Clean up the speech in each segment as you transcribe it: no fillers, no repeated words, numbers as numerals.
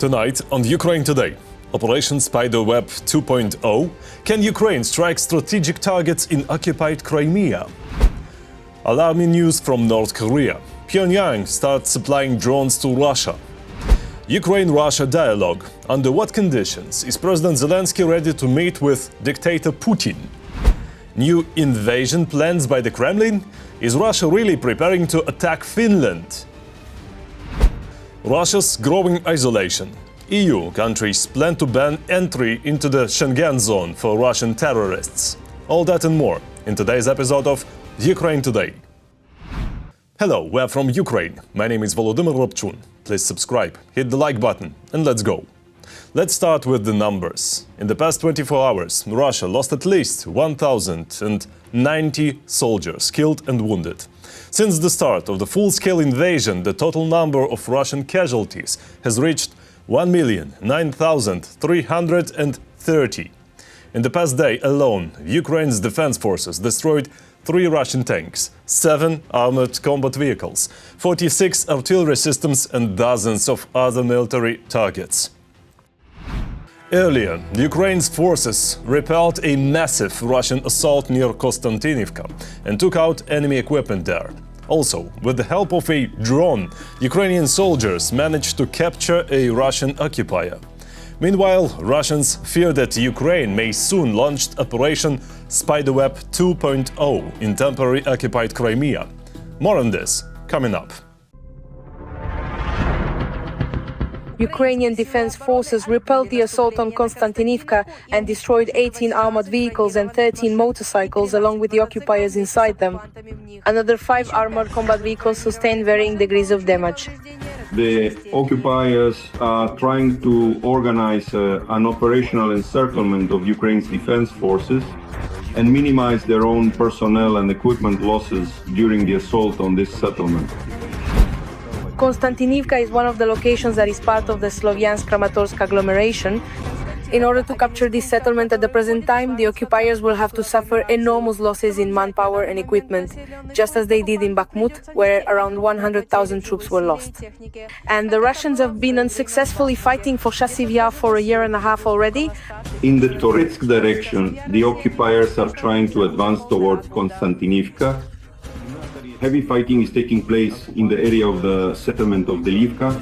Tonight on Ukraine Today, Operation Spiderweb 2.0, can Ukraine strike strategic targets in occupied Crimea? Alarming news from North Korea. Pyongyang starts supplying drones to Russia. Ukraine-Russia dialogue. Under what conditions is President Zelenskyy ready to meet with dictator Putin? New invasion plans by the Kremlin? Is Russia really preparing to attack Finland? Russia's growing isolation. EU countries plan to ban entry into the Schengen zone for Russian terrorists. All that and more in today's episode of Ukraine Today. Hello, we're from Ukraine. My name is Volodymyr Robchun. Please subscribe, hit the like button, and let's go. Let's start with the numbers. In the past 24 hours, Russia lost at least 1,090 soldiers killed and wounded. Since the start of the full-scale invasion, the total number of Russian casualties has reached 1,009,330. In the past day alone, Ukraine's defense forces destroyed 3 Russian tanks, 7 armored combat vehicles, 46 artillery systems and dozens of other military targets. Earlier, Ukraine's forces repelled a massive Russian assault near Konstantinivka and took out enemy equipment there. Also, with the help of a drone, Ukrainian soldiers managed to capture a Russian occupier. Meanwhile, Russians fear that Ukraine may soon launch Operation Spiderweb 2.0 in temporarily occupied Crimea. More on this coming up. Ukrainian defense forces repelled the assault on Konstantinivka and destroyed 18 armored vehicles and 13 motorcycles along with the occupiers inside them. Another 5 armored combat vehicles sustained varying degrees of damage. The occupiers are trying to organize an operational encirclement of Ukraine's defense forces and minimize their own personnel and equipment losses during the assault on this settlement. Konstantinivka is one of the locations that is part of the Sloviansk-Kramatorsk agglomeration. In order to capture this settlement at the present time, the occupiers will have to suffer enormous losses in manpower and equipment, just as they did in Bakhmut, where around 100,000 troops were lost. And the Russians have been unsuccessfully fighting for Chasiv Yar for a year and a half already. In the Toretsk direction, the occupiers are trying to advance toward Konstantinivka. Heavy fighting is taking place in the area of the settlement of Delivka.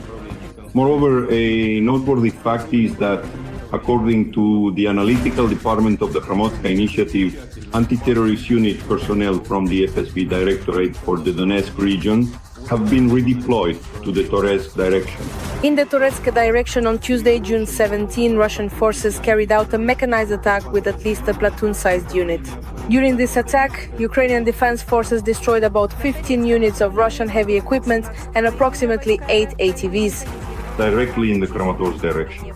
Moreover, a noteworthy fact is that, according to the analytical department of the Kramotska initiative, anti-terrorist unit personnel from the FSB Directorate for the Donetsk region have been redeployed to the Toretsk direction. In the Toretsk direction on Tuesday, June 17, Russian forces carried out a mechanized attack with at least a platoon-sized unit. During this attack, Ukrainian defense forces destroyed about 15 units of Russian heavy equipment and approximately 8 ATVs. Directly in the Kramatorsk direction.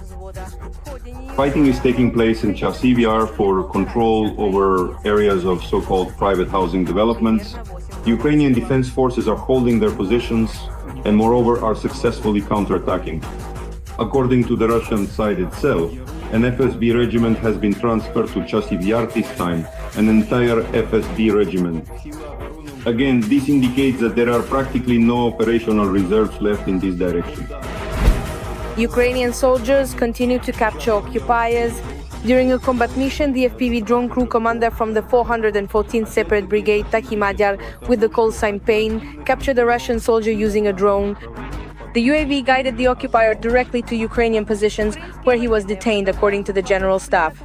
Fighting is taking place in Chasiv Yar for control over areas of so-called private housing developments. Ukrainian defense forces are holding their positions and moreover are successfully counterattacking. According to the Russian side itself, an FSB regiment has been transferred to Chasiv Yar this time, an entire FSB regiment. Again, this indicates that there are practically no operational reserves left in this direction. Ukrainian soldiers continue to capture occupiers. During a combat mission, the FPV drone crew commander from the 414th Separate Brigade, Taki Magyar, with the call sign Pain, captured a Russian soldier using a drone. The UAV guided the occupier directly to Ukrainian positions, where he was detained, according to the General Staff.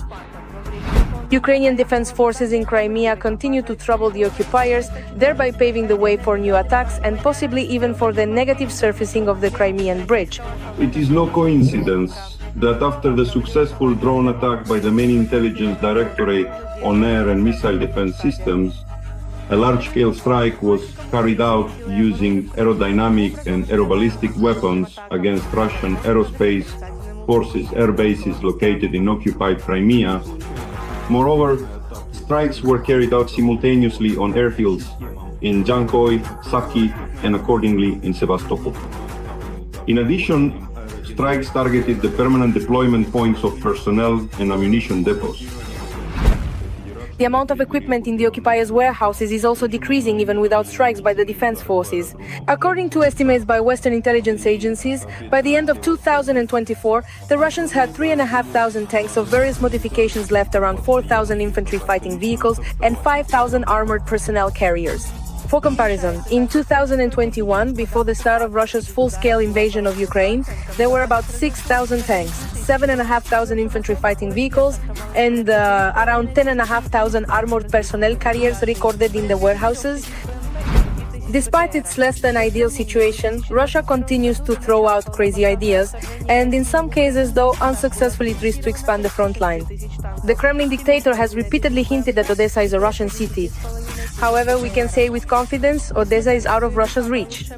Ukrainian defense forces in Crimea continue to trouble the occupiers, thereby paving the way for new attacks and possibly even for the negative surfacing of the Crimean bridge. It is no coincidence that after the successful drone attack by the main intelligence directorate on air and missile defense systems, a large-scale strike was carried out using aerodynamic and aeroballistic weapons against Russian aerospace forces air bases located in occupied Crimea. Moreover, strikes were carried out simultaneously on airfields in Jankoy, Saki, and accordingly in Sevastopol. In addition, strikes targeted the permanent deployment points of personnel and ammunition depots. The amount of equipment in the occupiers' warehouses is also decreasing even without strikes by the defense forces. According to estimates by Western intelligence agencies, by the end of 2024, the Russians had 3,500 tanks of various modifications left, around 4,000 infantry fighting vehicles and 5,000 armored personnel carriers. For comparison, in 2021, before the start of Russia's full-scale invasion of Ukraine, there were about 6,000 tanks, 7,500 infantry fighting vehicles, and around 10,500 armored personnel carriers recorded in the warehouses. Despite its less than ideal situation, Russia continues to throw out crazy ideas, and in some cases, though, unsuccessfully tries to expand the front line. The Kremlin dictator has repeatedly hinted that Odessa is a Russian city. However, we can say with confidence, Odessa is out of Russia's reach.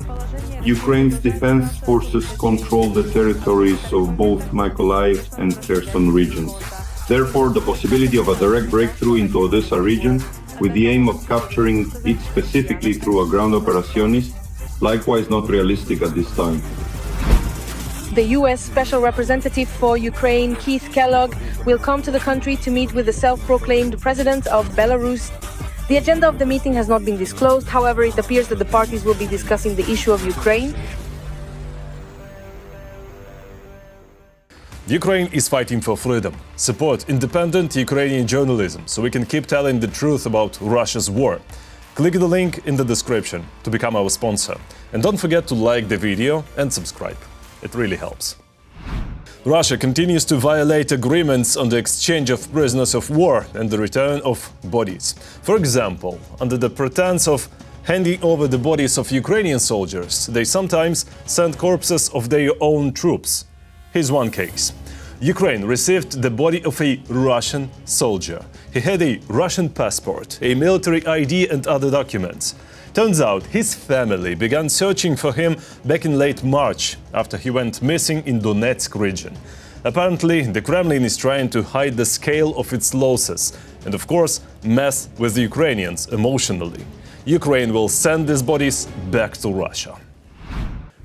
Ukraine's defense forces control the territories of both Mykolaiv and Kherson regions. Therefore, the possibility of a direct breakthrough into Odessa region with the aim of capturing it specifically through a ground operation is likewise not realistic at this time. The U.S. Special Representative for Ukraine, Keith Kellogg, will come to the country to meet with the self-proclaimed president of Belarus. The agenda of the meeting has not been disclosed. However, it appears that the parties will be discussing the issue of Ukraine. Ukraine is fighting for freedom. Support independent Ukrainian journalism so we can keep telling the truth about Russia's war. Click the link in the description to become our sponsor. And don't forget to like the video and subscribe. It really helps. Russia continues to violate agreements on the exchange of prisoners of war and the return of bodies. For example, under the pretense of handing over the bodies of Ukrainian soldiers, they sometimes send corpses of their own troops. Here's one case. Ukraine received the body of a Russian soldier. He had a Russian passport, a military ID and other documents. Turns out his family began searching for him back in late March, after he went missing in Donetsk region. Apparently, the Kremlin is trying to hide the scale of its losses and, of course, mess with the Ukrainians emotionally. Ukraine will send these bodies back to Russia.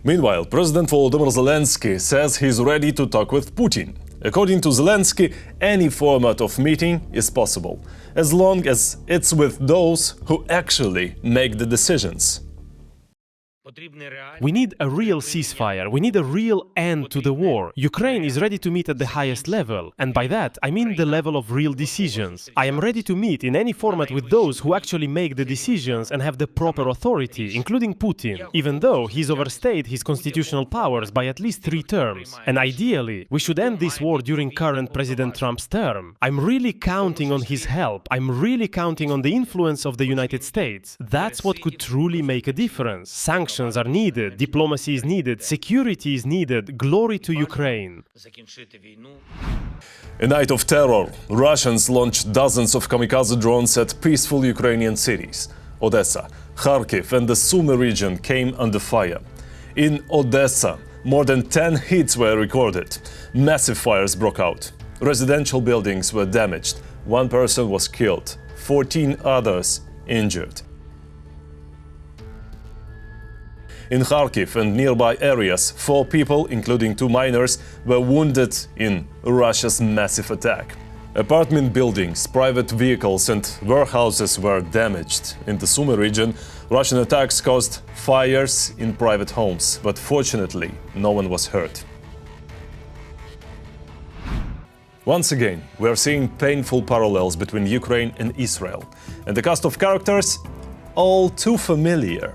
Meanwhile, President Volodymyr Zelenskyy says he's ready to talk with Putin. According to Zelenskyy, any format of meeting is possible, as long as it's with those who actually make the decisions. We need a real ceasefire, we need a real end to the war. Ukraine is ready to meet at the highest level, and by that I mean the level of real decisions. I am ready to meet in any format with those who actually make the decisions and have the proper authority, including Putin, even though he's overstayed his constitutional powers by at least 3 terms. And ideally, we should end this war during current President Trump's term. I'm really counting on his help. I'm really counting on the influence of the United States. That's what could truly make a difference. Sanctions are needed, diplomacy is needed, security is needed, glory to Ukraine. A night of terror, Russians launched dozens of kamikaze drones at peaceful Ukrainian cities. Odessa, Kharkiv and the Sumy region came under fire. In Odessa, more than 10 hits were recorded. Massive fires broke out. Residential buildings were damaged. 1 person was killed, 14 others injured. In Kharkiv and nearby areas, 4 people, including 2 minors, were wounded in Russia's massive attack. Apartment buildings, private vehicles and warehouses were damaged. In the Sumy region, Russian attacks caused fires in private homes, but fortunately, no one was hurt. Once again, we are seeing painful parallels between Ukraine and Israel. And the cast of characters? All too familiar.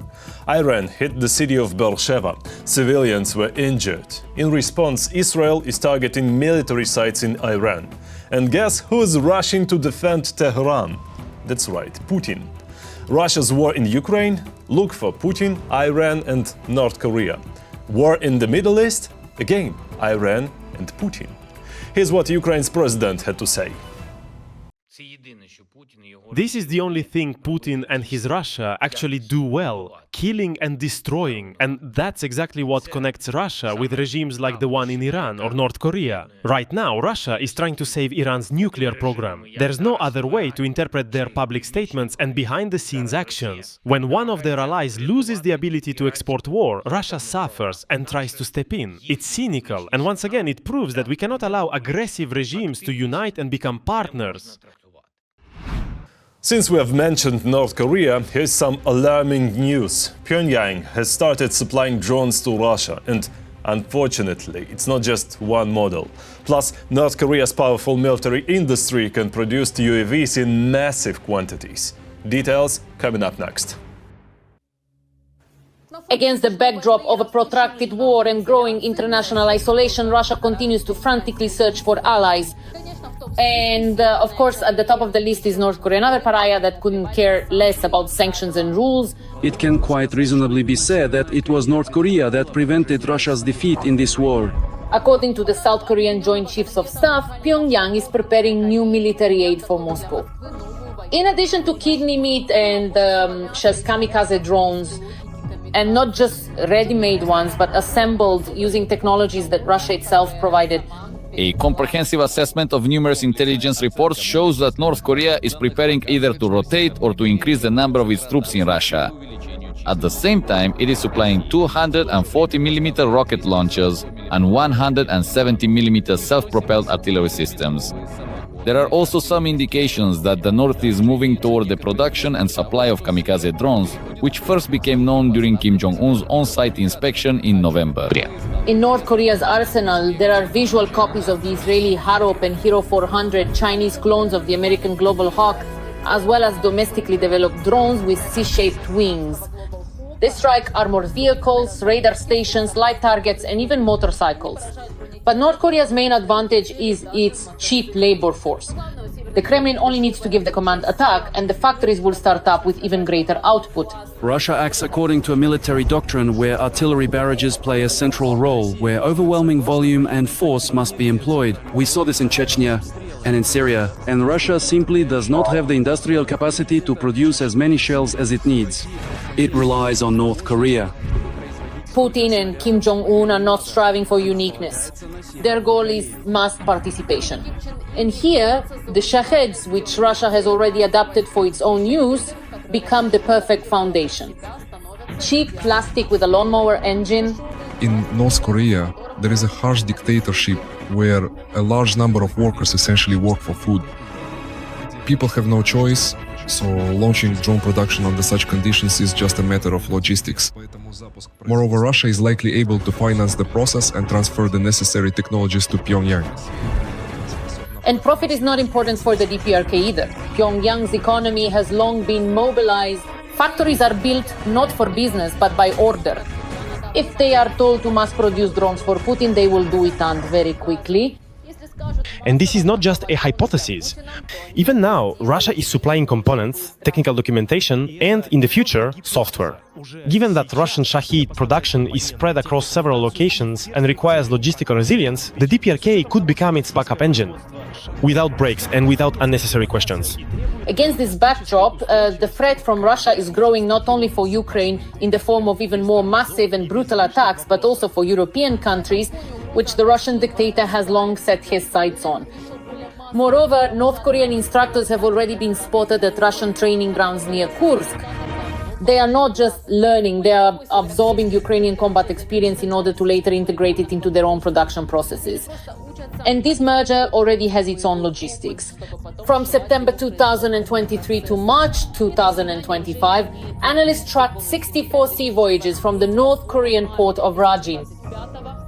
Iran hit the city of Beersheba. Civilians were injured. In response, Israel is targeting military sites in Iran. And guess who's rushing to defend Tehran? That's right, Putin. Russia's war in Ukraine? Look for Putin, Iran and North Korea. War in the Middle East? Again, Iran and Putin. Here's what Ukraine's president had to say. This is the only thing Putin and his Russia actually do well, killing and destroying, and that's exactly what connects Russia with regimes like the one in Iran or North Korea. Right now, Russia is trying to save Iran's nuclear program. There's no other way to interpret their public statements and behind-the-scenes actions. When one of their allies loses the ability to export war, Russia suffers and tries to step in. It's cynical, and once again it proves that we cannot allow aggressive regimes to unite and become partners. Since we have mentioned North Korea, here's some alarming news. Pyongyang has started supplying drones to Russia, and unfortunately, it's not just one model. Plus, North Korea's powerful military industry can produce UAVs in massive quantities. Details coming up next. Against the backdrop of a protracted war and growing international isolation, Russia continues to frantically search for allies. And of course, at the top of the list is North Korea, another pariah that couldn't care less about sanctions and rules. It can quite reasonably be said that it was North Korea that prevented Russia's defeat in this war. According to the South Korean Joint Chiefs of Staff, Pyongyang is preparing new military aid for Moscow. In addition to kidney meat and shells kamikaze drones, and not just ready-made ones, but assembled using technologies that Russia itself provided. A comprehensive assessment of numerous intelligence reports shows that North Korea is preparing either to rotate or to increase the number of its troops in Russia. At the same time, it is supplying 240mm rocket launchers and 170mm self-propelled artillery systems. There are also some indications that the North is moving toward the production and supply of kamikaze drones, which first became known during Kim Jong-un's on-site inspection in November. In North Korea's arsenal, there are visual copies of the Israeli Harop and Hero 400, Chinese clones of the American Global Hawk, as well as domestically developed drones with C-shaped wings. They strike armored vehicles, radar stations, light targets, and even motorcycles. But North Korea's main advantage is its cheap labor force. The Kremlin only needs to give the command attack, and the factories will start up with even greater output. Russia acts according to a military doctrine where artillery barrages play a central role, where overwhelming volume and force must be employed. We saw this in Chechnya and in Syria, and Russia simply does not have the industrial capacity to produce as many shells as it needs. It relies on North Korea. Putin and Kim Jong-un are not striving for uniqueness. Their goal is mass participation. And here, the Shaheds, which Russia has already adapted for its own use, become the perfect foundation. Cheap plastic with a lawnmower engine. In North Korea, there is a harsh dictatorship where a large number of workers essentially work for food. People have no choice, so launching drone production under such conditions is just a matter of logistics. Moreover, Russia is likely able to finance the process and transfer the necessary technologies to Pyongyang. And profit is not important for the DPRK either. Pyongyang's economy has long been mobilized. Factories are built not for business, but by order. If they are told to mass produce drones for Putin, they will do it and very quickly. And this is not just a hypothesis. Even now, Russia is supplying components, technical documentation, and, in the future, software. Given that Russian Shahid production is spread across several locations and requires logistical resilience, the DPRK could become its backup engine, without breaks and without unnecessary questions. Against this backdrop, the threat from Russia is growing not only for Ukraine in the form of even more massive and brutal attacks, but also for European countries, which the Russian dictator has long set his sights on. Moreover, North Korean instructors have already been spotted at Russian training grounds near Kursk. They are not just learning, they are absorbing Ukrainian combat experience in order to later integrate it into their own production processes. And this merger already has its own logistics. From September 2023 to March 2025, analysts tracked 64 sea voyages from the North Korean port of Rajin.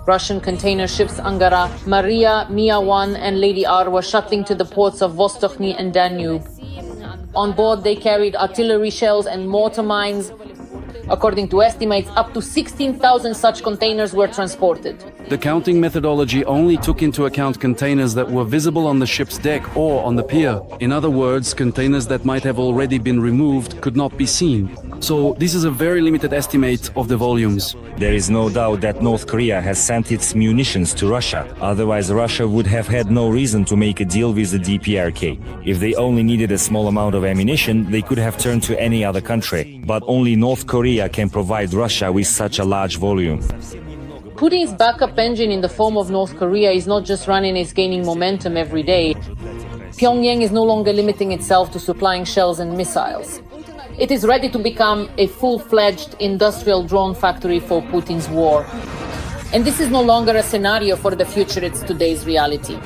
Russian container ships Angara, Maria, Mia 1 and Lady R were shuttling to the ports of Vostochny and Danube. On board, they carried artillery shells and mortar mines. According to estimates, up to 16,000 such containers were transported. The counting methodology only took into account containers that were visible on the ship's deck or on the pier. In other words, containers that might have already been removed could not be seen. So this is a very limited estimate of the volumes. There is no doubt that North Korea has sent its munitions to Russia. Otherwise, Russia would have had no reason to make a deal with the DPRK. If they only needed a small amount of ammunition, they could have turned to any other country. But only North Korea can provide Russia with such a large volume. Putin's backup engine in the form of North Korea is not just running, it's gaining momentum every day. Pyongyang is no longer limiting itself to supplying shells and missiles. It is ready to become a full-fledged industrial drone factory for Putin's war. And this is no longer a scenario for the future, it's today's reality.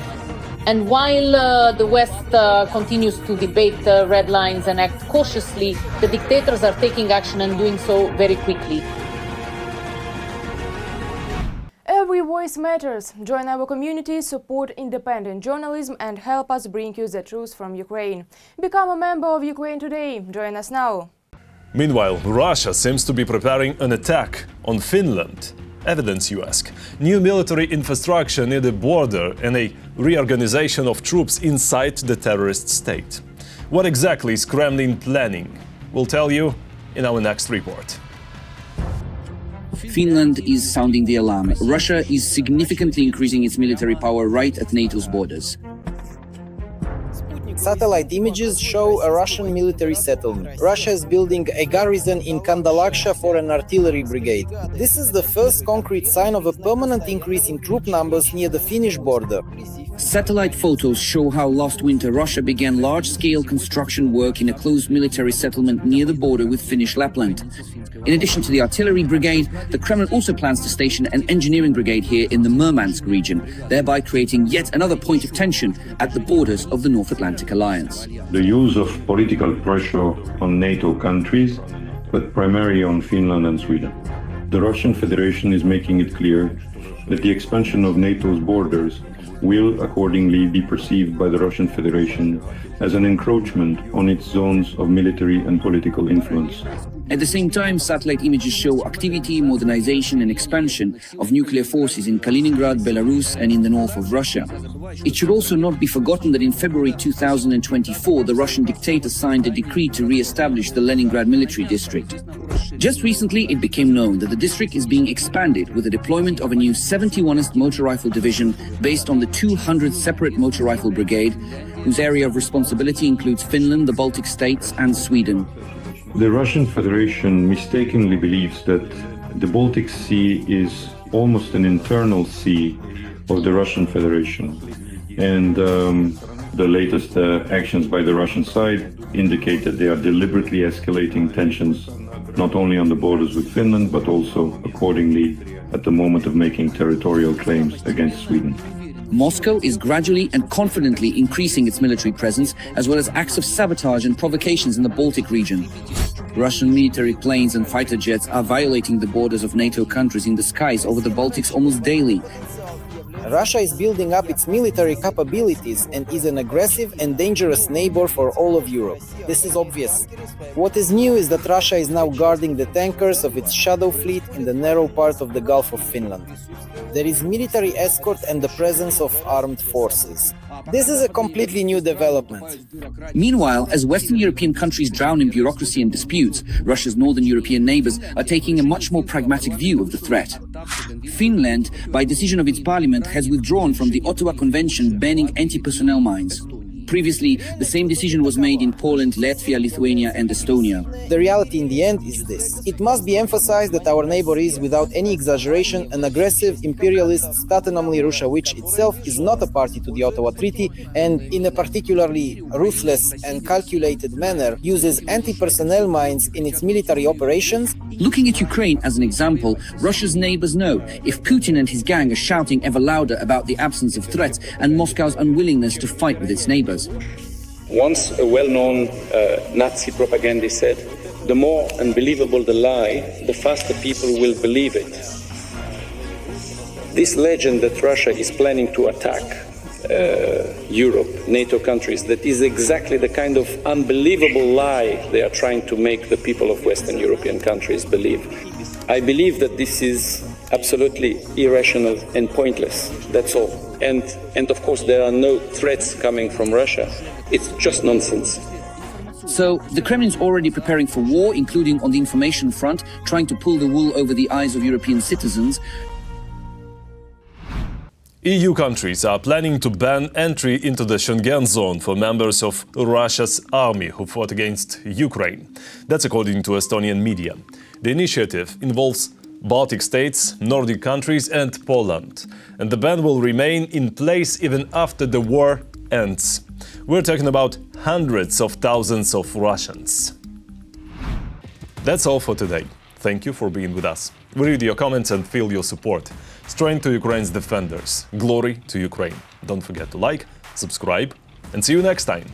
And while the West continues to debate red lines and act cautiously, the dictators are taking action and doing so very quickly. Every voice matters. Join our community, support independent journalism and help us bring you the truth from Ukraine. Become a member of Ukraine today. Join us now. Meanwhile, Russia seems to be preparing an attack on Finland. Evidence, you ask? New military infrastructure near the border and a reorganization of troops inside the terrorist state. What exactly is Kremlin planning? We'll tell you in our next report. Finland is sounding the alarm. Russia is significantly increasing its military power right at NATO's borders. Satellite images show a Russian military settlement. Russia is building a garrison in Kandalaksha for an artillery brigade. This is the first concrete sign of a permanent increase in troop numbers near the Finnish border. Satellite photos show how last winter Russia began large-scale construction work in a closed military settlement near the border with Finnish Lapland. In addition to the artillery brigade, the Kremlin also plans to station an engineering brigade here in the Murmansk region, thereby creating yet another point of tension at the borders of the North Atlantic Alliance. The use of political pressure on NATO countries, but primarily on Finland and Sweden. The Russian Federation is making it clear that the expansion of NATO's borders will accordingly be perceived by the Russian Federation as an encroachment on its zones of military and political influence. At the same time, satellite images show activity, modernization and expansion of nuclear forces in Kaliningrad, Belarus and in the north of Russia. It should also not be forgotten that in February 2024, the Russian dictator signed a decree to re-establish the Leningrad military district. Just recently, it became known that the district is being expanded with the deployment of a new 71st Motor Rifle Division based on the 200th Separate Motor Rifle Brigade, whose area of responsibility includes Finland, the Baltic states and Sweden. The Russian Federation mistakenly believes that the Baltic Sea is almost an internal sea of the Russian Federation. And the latest actions by the Russian side indicate that they are deliberately escalating tensions not only on the borders with Finland, but also accordingly at the moment of making territorial claims against Sweden. Moscow is gradually and confidently increasing its military presence, as well as acts of sabotage and provocations in the Baltic region. Russian military planes and fighter jets are violating the borders of NATO countries in the skies over the Baltics almost daily. Russia is building up its military capabilities and is an aggressive and dangerous neighbor for all of Europe. This is obvious. What is new is that Russia is now guarding the tankers of its shadow fleet in the narrow part of the Gulf of Finland. There is military escort and the presence of armed forces. This is a completely new development. Meanwhile, as Western European countries drown in bureaucracy and disputes, Russia's northern European neighbors are taking a much more pragmatic view of the threat. Finland, by decision of its parliament, has withdrawn from the Ottawa Convention banning anti-personnel mines. Previously, the same decision was made in Poland, Latvia, Lithuania and Estonia. The reality in the end is this. It must be emphasized that our neighbor is, without any exaggeration, an aggressive imperialist Statonomly Russia, which itself is not a party to the Ottawa Treaty and, in a particularly ruthless and calculated manner, uses anti-personnel mines in its military operations. Looking at Ukraine as an example, Russia's neighbors know if Putin and his gang are shouting ever louder about the absence of threats and Moscow's unwillingness to fight with its neighbors. Once a well-known Nazi propagandist said, the more unbelievable the lie, the faster people will believe it. This legend that Russia is planning to attack Europe, NATO countries, that is exactly the kind of unbelievable lie they are trying to make the people of Western European countries believe. I believe that this is absolutely irrational and pointless, that's all. And of course there are no threats coming from Russia. It's just nonsense. So, the Kremlin's already preparing for war, including on the information front, trying to pull the wool over the eyes of European citizens. EU countries are planning to ban entry into the Schengen zone for members of Russia's army who fought against Ukraine. That's according to Estonian media. The initiative involves Baltic states, Nordic countries and Poland. And the ban will remain in place even after the war ends. We're talking about hundreds of thousands of Russians. That's all for today. Thank you for being with us. We read your comments and feel your support. Strength to Ukraine's defenders. Glory to Ukraine. Don't forget to like, subscribe, and see you next time.